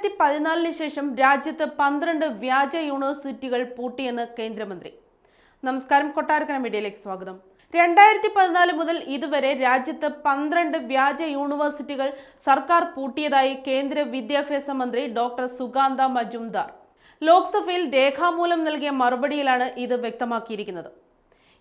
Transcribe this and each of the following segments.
2014 ശേഷം രാജ്യത്ത് 12 വ്യാജ യൂണിവേഴ്സിറ്റികൾ പൂട്ടിയെന്ന് കേന്ദ്രമന്ത്രി. നമസ്കാരം, കൊട്ടാരക്കര മീഡിയയിലേക്ക് സ്വാഗതം. 2014 മുതൽ ഇതുവരെ രാജ്യത്ത് 12 വ്യാജ യൂണിവേഴ്സിറ്റികൾ സർക്കാർ പൂട്ടിയതായി കേന്ദ്ര വിദ്യാഭ്യാസ മന്ത്രി ഡോക്ടർ സുകാന്ത മജുംദാർ ലോക്സഭയിൽ രേഖാമൂലം നൽകിയ മറുപടിയിലാണ് ഇത് വ്യക്തമാക്കിയിരിക്കുന്നത്.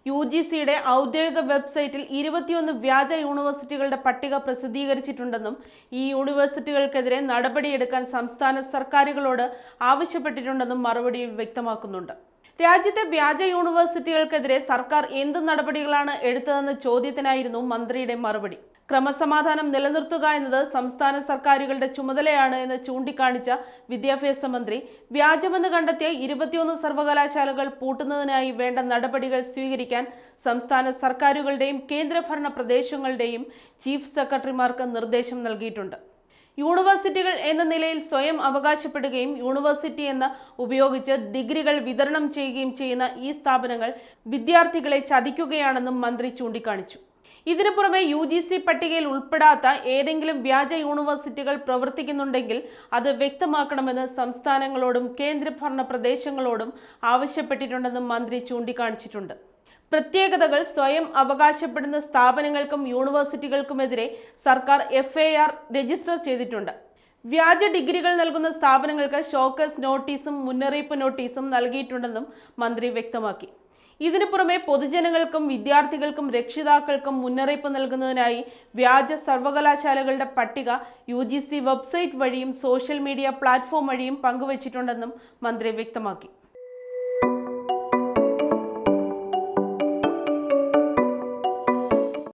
UGCയുടെ ഔദ്യോഗിക വെബ്സൈറ്റിൽ 21 വ്യാജ യൂണിവേഴ്സിറ്റികളുടെ പട്ടിക പ്രസിദ്ധീകരിച്ചിട്ടുണ്ടെന്നും ഈ യൂണിവേഴ്സിറ്റികൾക്കെതിരെ നടപടിയെടുക്കാൻ സംസ്ഥാന സർക്കാരുകളോട് ആവശ്യപ്പെട്ടിട്ടുണ്ടെന്നും മറുപടിയിൽ വ്യക്തമാക്കുന്നുണ്ട്. രാജ്യത്തെ വ്യാജ യൂണിവേഴ്സിറ്റികൾക്കെതിരെ സർക്കാർ എന്ത് നടപടികളാണ് എടുത്തതെന്ന ചോദ്യത്തിനായിരുന്നു മന്ത്രിയുടെ മറുപടി. ക്രമസമാധാനം നിലനിർത്തുക എന്നത് സംസ്ഥാന സർക്കാരുകളുടെ ചുമതലയാണ് എന്ന് ചൂണ്ടിക്കാണിച്ച വിദ്യാഭ്യാസ മന്ത്രി വ്യാജമെന്ന് കണ്ടെത്തിയ 21 സർവകലാശാലകൾ പൂട്ടുന്നതിനായി വേണ്ട നടപടികൾ സ്വീകരിക്കാൻ സംസ്ഥാന സർക്കാരുകളുടെയും കേന്ദ്രഭരണ പ്രദേശങ്ങളുടെയും ചീഫ് സെക്രട്ടറിമാർക്ക് നിർദ്ദേശം നൽകിയിട്ടുണ്ട്. യൂണിവേഴ്സിറ്റികൾ എന്ന നിലയിൽ സ്വയം അവകാശപ്പെടുകയും യൂണിവേഴ്സിറ്റി എന്ന ഉപയോഗിച്ച് ഡിഗ്രികൾ വിതരണം ചെയ്യുകയും ചെയ്യുന്ന ഈ സ്ഥാപനങ്ങൾ വിദ്യാർത്ഥികളെ ചതിക്കുകയാണെന്നും മന്ത്രി ചൂണ്ടിക്കാണിച്ചു. ഇതിനു പുറമെ UGC പട്ടികയിൽ ഉൾപ്പെടാത്ത ഏതെങ്കിലും വ്യാജ യൂണിവേഴ്സിറ്റികൾ പ്രവർത്തിക്കുന്നുണ്ടെങ്കിൽ അത് വ്യക്തമാക്കണമെന്ന് സംസ്ഥാനങ്ങളോടും കേന്ദ്രഭരണ പ്രദേശങ്ങളോടും ആവശ്യപ്പെട്ടിട്ടുണ്ടെന്നും മന്ത്രി ചൂണ്ടിക്കാണിച്ചിട്ടുണ്ട്. പ്രത്യേകതകൾ സ്വയം അവകാശപ്പെടുന്ന സ്ഥാപനങ്ങൾക്കും യൂണിവേഴ്സിറ്റികൾക്കുമെതിരെ സർക്കാർ FIR രജിസ്റ്റർ ചെയ്തിട്ടുണ്ട്. വ്യാജ ഡിഗ്രികൾ നൽകുന്ന സ്ഥാപനങ്ങൾക്ക് ഷോക്കേസ് നോട്ടീസും മുന്നറിയിപ്പ് നോട്ടീസും നൽകിയിട്ടുണ്ടെന്നും മന്ത്രി വ്യക്തമാക്കി. ഇതിനു പുറമെ പൊതുജനങ്ങൾക്കും വിദ്യാർത്ഥികൾക്കും രക്ഷിതാക്കൾക്കും മുന്നറിയിപ്പ് നൽകുന്നതിനായി വ്യാജ സർവകലാശാലകളുടെ പട്ടിക UGC വെബ്സൈറ്റ് വഴിയും സോഷ്യൽ മീഡിയ പ്ലാറ്റ്ഫോം വഴിയും പങ്കുവച്ചിട്ടുണ്ടെന്നും മന്ത്രി വ്യക്തമാക്കി.